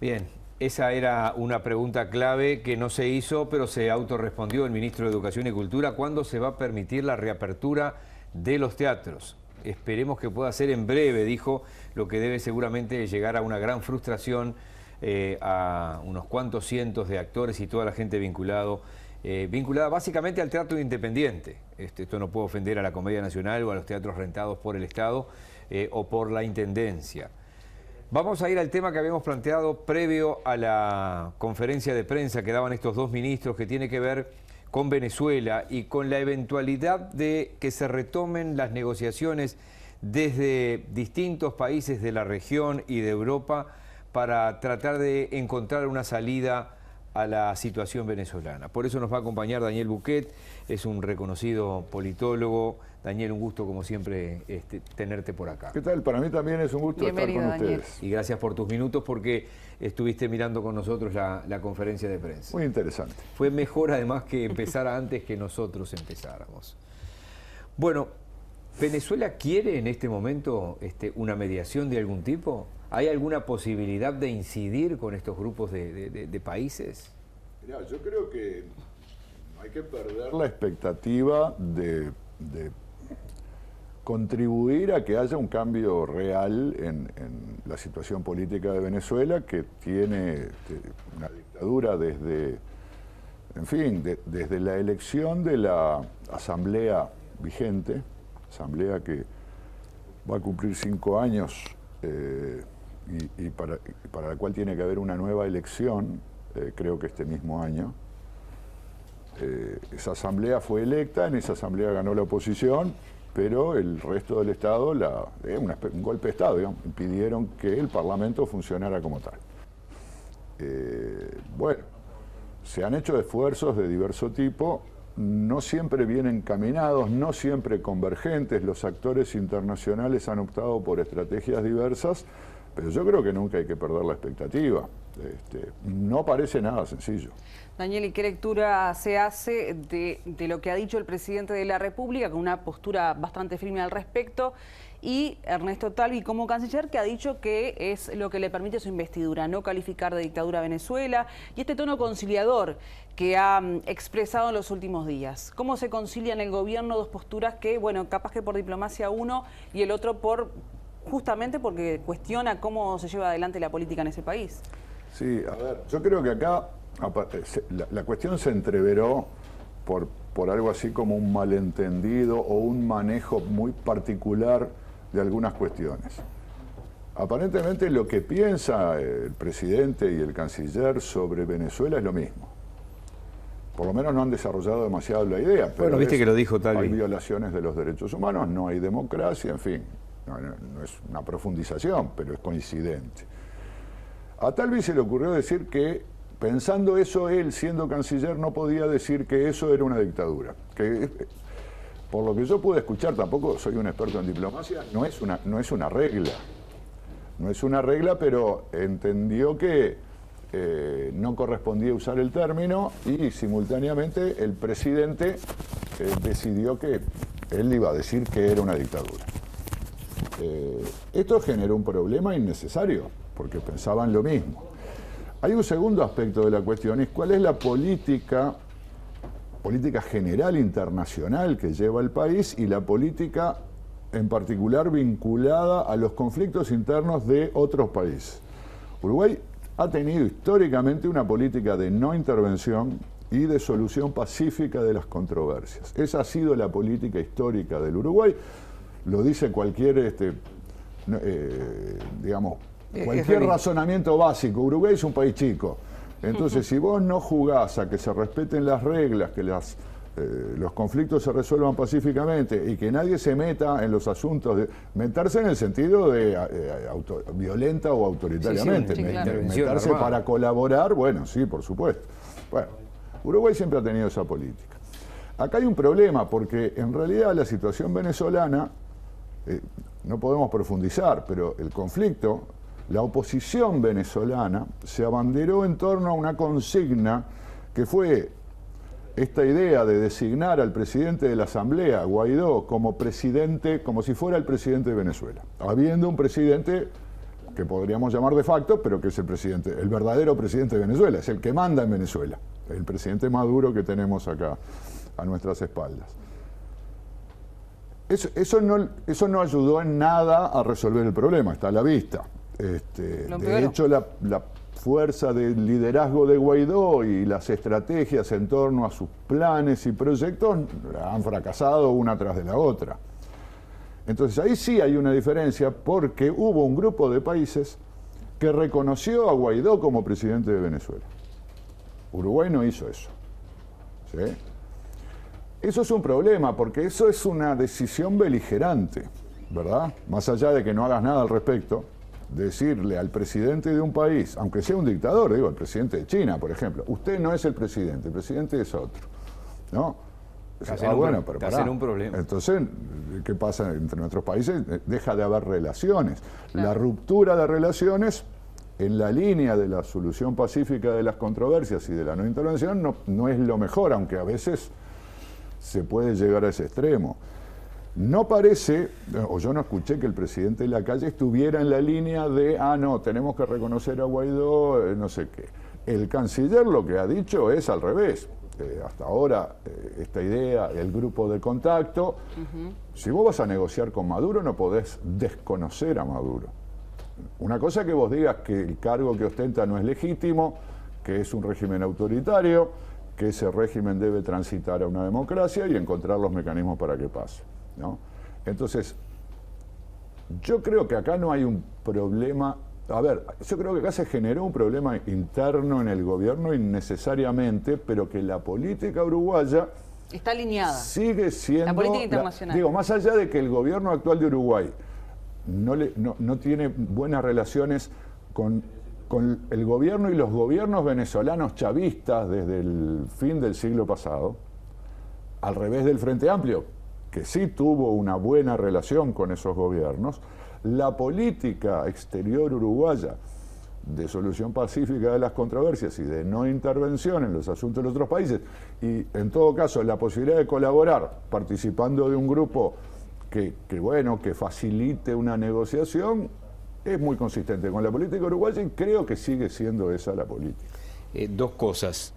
Bien, esa era una pregunta clave que no se hizo, pero se autorrespondió el ministro de Educación y Cultura. ¿Cuándo se va a permitir la reapertura de los teatros? Esperemos que pueda ser en breve, dijo, lo que debe seguramente llegar a una gran frustración a unos cuantos cientos de actores y toda la gente vinculada básicamente al teatro independiente. Esto no puede ofender a la Comedia Nacional o a los teatros rentados por el Estado o por la Intendencia. Vamos a ir al tema que habíamos planteado previo a la conferencia de prensa que daban estos dos ministros, que tiene que ver con Venezuela y con la eventualidad de que se retomen las negociaciones desde distintos países de la región y de Europa para tratar de encontrar una salida a la situación venezolana. Por eso nos va a acompañar Daniel Buquet, es un reconocido politólogo. Daniel, un gusto como siempre tenerte por acá. ¿Qué tal? Para mí también es un gusto estar con ustedes. Y gracias por tus minutos porque estuviste mirando con nosotros la conferencia de prensa. Muy interesante. Fue mejor además que empezara antes que nosotros empezáramos. Bueno, ¿Venezuela quiere en este momento una mediación de algún tipo? ¿Hay alguna posibilidad de incidir con estos grupos de países? Mirá, yo creo que no hay que perder la expectativa de contribuir a que haya un cambio real en la situación política de Venezuela, que tiene una dictadura desde, en fin, desde la elección de la asamblea vigente, asamblea que va a cumplir 5 años y para la cual tiene que haber una nueva elección, creo que este mismo año. Esa asamblea fue electa, en esa asamblea ganó la oposición, pero el resto del Estado, un golpe de Estado, digamos, impidieron que el Parlamento funcionara como tal. Bueno, se han hecho esfuerzos de diverso tipo, no siempre bien encaminados, no siempre convergentes. Los actores internacionales han optado por estrategias diversas, pero yo creo que nunca hay que perder la expectativa. No parece nada sencillo. Daniel, ¿y qué lectura se hace de lo que ha dicho el presidente de la República, con una postura bastante firme al respecto, y Ernesto Talvi como canciller, que ha dicho que es lo que le permite su investidura, no calificar de dictadura a Venezuela, y este tono conciliador que ha expresado en los últimos días? ¿Cómo se concilia en el gobierno dos posturas que, bueno, capaz que por diplomacia uno y el otro justamente porque cuestiona cómo se lleva adelante la política en ese país? Sí, a ver, yo creo que acá la cuestión se entreveró por algo así como un malentendido o un manejo muy particular de algunas cuestiones. Aparentemente lo que piensa el presidente y el canciller sobre Venezuela es lo mismo. Por lo menos no han desarrollado demasiado la idea. Pero bueno, viste que lo dijo Talvi. Hay violaciones de los derechos humanos, no hay democracia, en fin. No es una profundización, pero es coincidente. A Talvi se le ocurrió decir que, pensando eso, él, siendo canciller, no podía decir que eso era una dictadura. Que, por lo que yo pude escuchar, tampoco soy un experto en diplomacia, no es una regla. No es una regla, pero entendió que no correspondía usar el término y simultáneamente el presidente decidió que él iba a decir que era una dictadura. Esto generó un problema innecesario, porque pensaban lo mismo. Hay un segundo aspecto de la cuestión, es cuál es la política general internacional que lleva el país y la política en particular vinculada a los conflictos internos de otros países. Uruguay ha tenido históricamente una política de no intervención y de solución pacífica de las controversias. Esa ha sido la política histórica del Uruguay. Lo dice cualquier, cualquier razonamiento básico. Uruguay es un país chico. Entonces, si vos no jugás a que se respeten las reglas, que los conflictos se resuelvan pacíficamente y que nadie se meta en los asuntos, meterse en el sentido de violenta o autoritariamente, sí, claro. meterse para colaborar, bueno, sí, por supuesto. Bueno, Uruguay siempre ha tenido esa política. Acá hay un problema, porque en realidad la situación venezolana, no podemos profundizar, pero el conflicto, la oposición venezolana se abanderó en torno a una consigna que fue esta idea de designar al presidente de la Asamblea, Guaidó, como presidente, como si fuera el presidente de Venezuela, habiendo un presidente que podríamos llamar de facto, pero que es el verdadero presidente de Venezuela, es el que manda en Venezuela, el presidente Maduro que tenemos acá a nuestras espaldas. Eso no ayudó en nada a resolver el problema, está a la vista. De hecho, la fuerza del liderazgo de Guaidó y las estrategias en torno a sus planes y proyectos han fracasado una tras de la otra. Entonces ahí sí hay una diferencia, porque hubo un grupo de países que reconoció a Guaidó como presidente de Venezuela. Uruguay no hizo eso. ¿Sí? Eso es un problema, porque eso es una decisión beligerante, ¿verdad? Más allá de que no hagas nada al respecto, decirle al presidente de un país, aunque sea un dictador, digo, el presidente de China, por ejemplo, usted no es el presidente es otro, ¿no? Bueno, pero pará. Un problema. Entonces, ¿qué pasa entre nuestros países? Deja de haber relaciones. Claro. La ruptura de relaciones en la línea de la solución pacífica de las controversias y de la no intervención no es lo mejor, aunque a veces se puede llegar a ese extremo. No parece, o yo no escuché que el presidente Lacalle estuviera en la línea de, no, tenemos que reconocer a Guaidó, no sé qué. El canciller lo que ha dicho es al revés. Hasta ahora, esta idea, el grupo de contacto, si vos vas a negociar con Maduro, no podés desconocer a Maduro. Una cosa es que vos digas que el cargo que ostenta no es legítimo, que es un régimen autoritario, que ese régimen debe transitar a una democracia y encontrar los mecanismos para que pase, ¿no? Entonces, yo creo que acá no hay un problema. A ver, yo creo que acá se generó un problema interno en el gobierno innecesariamente, pero que la política uruguaya está alineada. Sigue siendo la política internacional. Digo, más allá de que el gobierno actual de Uruguay no tiene buenas relaciones con el gobierno y los gobiernos venezolanos chavistas desde el fin del siglo pasado, al revés del Frente Amplio, que sí tuvo una buena relación con esos gobiernos, la política exterior uruguaya de solución pacífica de las controversias y de no intervención en los asuntos de otros países, y en todo caso la posibilidad de colaborar participando de un grupo que facilite una negociación, es muy consistente con la política uruguaya y creo que sigue siendo esa la política. Dos cosas.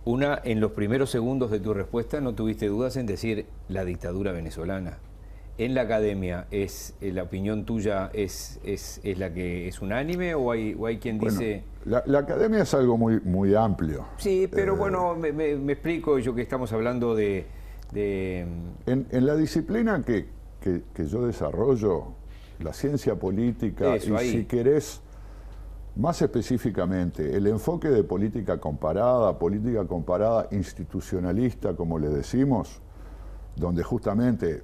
Una, en los primeros segundos de tu respuesta no tuviste dudas en decir la dictadura venezolana. ¿En la academia la opinión tuya es la que es unánime o hay quien dice...? La academia es algo muy, muy amplio. Sí, pero bueno, me explico yo que estamos hablando de... En la disciplina que yo desarrollo, la ciencia política, si querés, más específicamente, el enfoque de política comparada institucionalista, como le decimos, donde justamente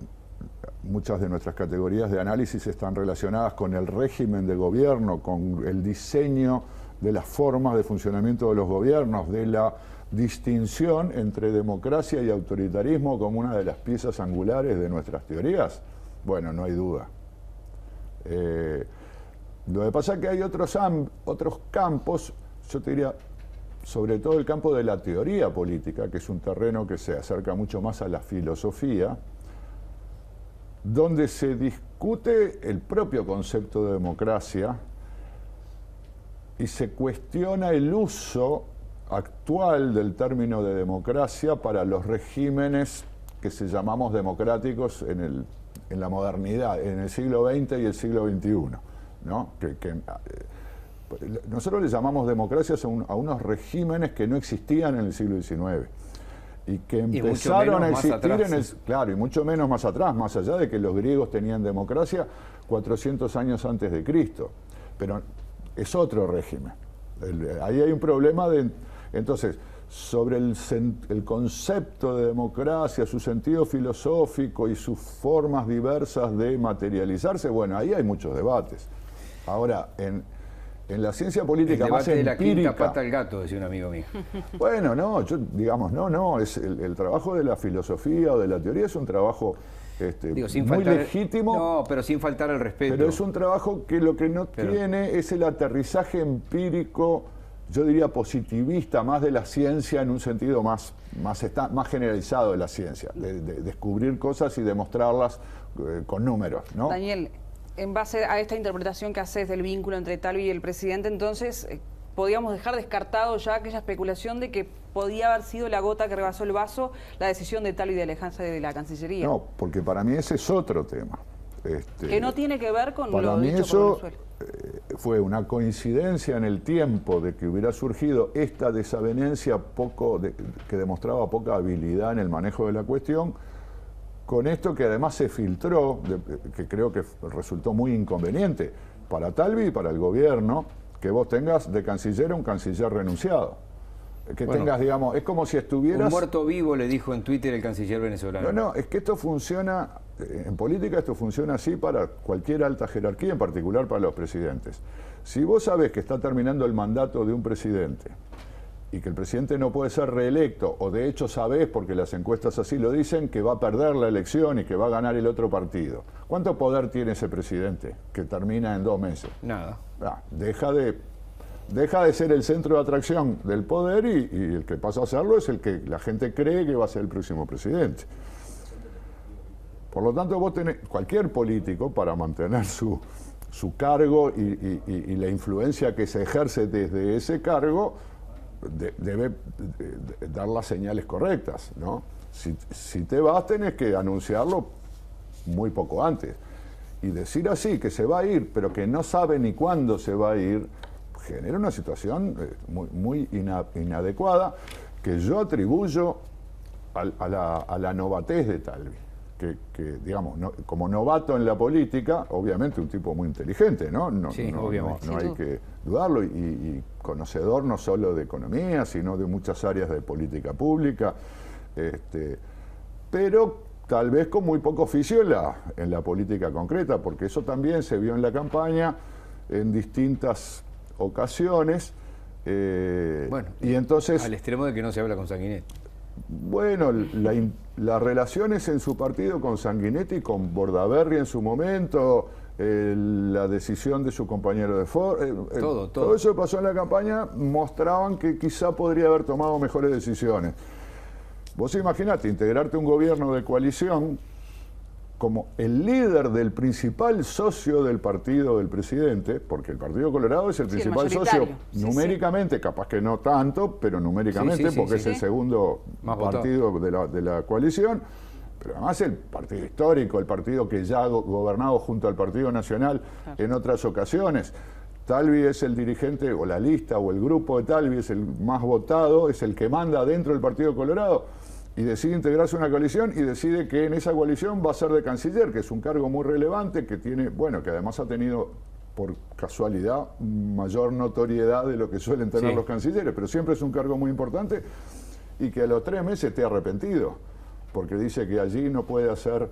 muchas de nuestras categorías de análisis están relacionadas con el régimen de gobierno, con el diseño de las formas de funcionamiento de los gobiernos, de la distinción entre democracia y autoritarismo como una de las piezas angulares de nuestras teorías. Bueno, no hay duda. Lo que pasa es que hay otros campos, yo te diría, sobre todo el campo de la teoría política, que es un terreno que se acerca mucho más a la filosofía, donde se discute el propio concepto de democracia y se cuestiona el uso actual del término de democracia para los regímenes que se llamamos democráticos en la modernidad, en el siglo XX y el siglo XXI, ¿no? Nosotros le llamamos democracias a unos regímenes que no existían en el siglo XIX. Y que empezaron a existir claro, y mucho menos más atrás, más allá de que los griegos tenían democracia 400 años antes de Cristo. Pero es otro régimen. Ahí hay un problema entonces, sobre el concepto de democracia, su sentido filosófico y sus formas diversas de materializarse, bueno, ahí hay muchos debates. Ahora, en la ciencia política más empírica... de la quinta pata al gato, decía un amigo mío. Bueno, es el trabajo de la filosofía o de la teoría es un trabajo muy legítimo. No, pero sin faltar el respeto. Pero es un trabajo que lo que no tiene es el aterrizaje empírico, yo diría positivista, más de la ciencia en un sentido más generalizado de la ciencia, de descubrir cosas y demostrarlas con números, ¿no? Daniel, En base a esta interpretación que haces del vínculo entre Talvi y el presidente, entonces, podíamos dejar descartado ya aquella especulación de que podía haber sido la gota que rebasó el vaso la decisión de Talvi de alejarse de la Cancillería. No, porque para mí ese es otro tema. Que no tiene que ver con para lo mí dicho eso por Venezuela. Fue una coincidencia en el tiempo de que hubiera surgido esta desavenencia que demostraba poca habilidad en el manejo de la cuestión, con esto que además se filtró, que creo que resultó muy inconveniente para Talvi y para el gobierno, que vos tengas de canciller a un canciller renunciado. Que bueno, tengas, digamos, es como si estuvieras... Un muerto vivo, le dijo en Twitter el canciller venezolano. No, es que esto funciona, en política esto funciona así para cualquier alta jerarquía, en particular para los presidentes. Si vos sabés que está terminando el mandato de un presidente y que el presidente no puede ser reelecto, o de hecho sabés, porque las encuestas así lo dicen, que va a perder la elección y que va a ganar el otro partido, ¿cuánto poder tiene ese presidente que termina en 2 meses? Nada. Deja de ser el centro de atracción del poder y el que pasa a serlo es el que la gente cree que va a ser el próximo presidente. Por lo tanto, vos tenés, cualquier político, para mantener su cargo y la influencia que se ejerce desde ese cargo, debe dar las señales correctas, ¿no? Si te vas, tenés que anunciarlo muy poco antes. Y decir así, que se va a ir, pero que no sabe ni cuándo se va a ir, genera una situación muy inadecuada que yo atribuyo a la novatez de Talvi. Que digamos, como novato en la política, obviamente un tipo muy inteligente, ¿no? Sí, obviamente. No hay que dudarlo, y conocedor no solo de economía, sino de muchas áreas de política pública, pero tal vez con muy poco oficio en la política concreta, porque eso también se vio en la campaña en distintas ocasiones. Bueno, y entonces, al extremo de que no se habla con Sanguinetti. Bueno, las relaciones en su partido con Sanguinetti, con Bordaberry en su momento, la decisión de su compañero de Ford, todo eso que pasó en la campaña mostraban que quizá podría haber tomado mejores decisiones. Vos imaginate integrarte a un gobierno de coalición como el líder del principal socio del partido del presidente, porque el Partido Colorado es el principal socio numéricamente, capaz que no tanto, pero numéricamente, porque es el segundo partido de la coalición, pero además el partido histórico, el partido que ya ha gobernado junto al Partido Nacional en otras ocasiones. Talvi es el dirigente, o la lista, o el grupo de Talvi es el más votado, es el que manda dentro del Partido Colorado, y decide integrarse a una coalición y decide que en esa coalición va a ser de canciller, que es un cargo muy relevante, que tiene, bueno, que además ha tenido, por casualidad, mayor notoriedad de lo que suelen tener los cancilleres, pero siempre es un cargo muy importante, y que a los 3 meses esté arrepentido, porque dice que allí no puede hacer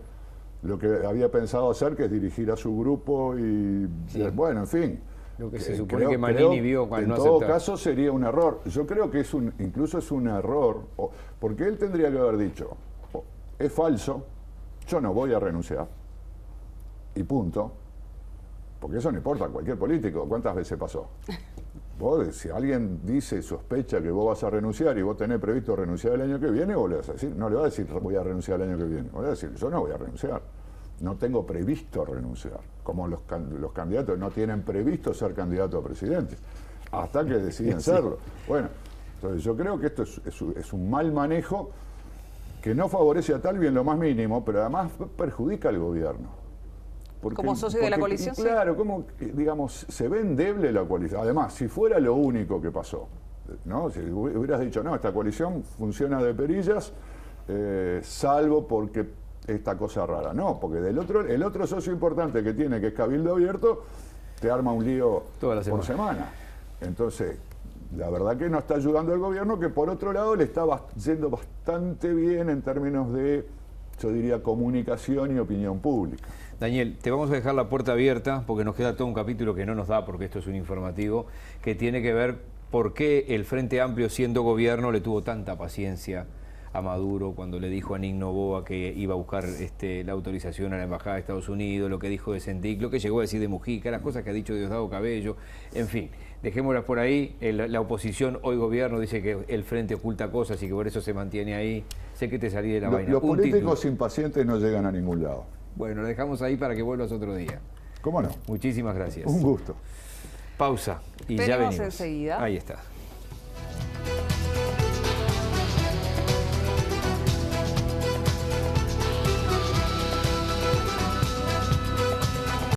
lo que había pensado hacer, que es dirigir a su grupo y, bueno, en fin. Lo que se supone que Manini vio cuando no aceptaba. En todo caso sería un error. Yo creo que incluso es un error, porque él tendría que haber dicho, es falso, yo no voy a renunciar, y punto. Porque eso no importa a cualquier político. ¿Cuántas veces pasó? Vos, si alguien dice, sospecha que vos vas a renunciar y vos tenés previsto renunciar el año que viene, vos le vas a decir, no le vas a decir voy a renunciar el año que viene, vos le vas a decir, yo no voy a renunciar. No tengo previsto renunciar, como los candidatos no tienen previsto ser candidato a presidente, hasta que deciden serlo. Bueno, entonces yo creo que esto es un mal manejo que no favorece a Talvi en lo más mínimo, pero además perjudica al gobierno. Como socio de la coalición. Claro, como, digamos, se ve endeble la coalición. Además, si fuera lo único que pasó, ¿no? Si hubieras dicho, no, esta coalición funciona de perillas, salvo porque esta cosa rara. No, porque el otro socio importante que tiene, que es Cabildo Abierto, te arma un lío por semana. Entonces, la verdad que no está ayudando al gobierno, que por otro lado le está yendo bastante bien en términos de, yo diría, comunicación y opinión pública. Daniel, te vamos a dejar la puerta abierta, porque nos queda todo un capítulo que no nos da, porque esto es un informativo, que tiene que ver por qué el Frente Amplio, siendo gobierno, le tuvo tanta paciencia a Maduro cuando le dijo a Nick Noboa que iba a buscar la autorización a la Embajada de Estados Unidos, lo que dijo de Sendic, lo que llegó a decir de Mujica, las cosas que ha dicho Diosdado Cabello, en fin, dejémoslas por ahí. La oposición, hoy gobierno, dice que el Frente oculta cosas y que por eso se mantiene ahí. Sé que te salí de la vaina. Los políticos impacientes no llegan a ningún lado. Bueno, lo dejamos ahí para que vuelvas otro día. ¿Cómo no? Muchísimas gracias. Un gusto. Pausa y ya Venimos venimos. enseguida. Ahí está.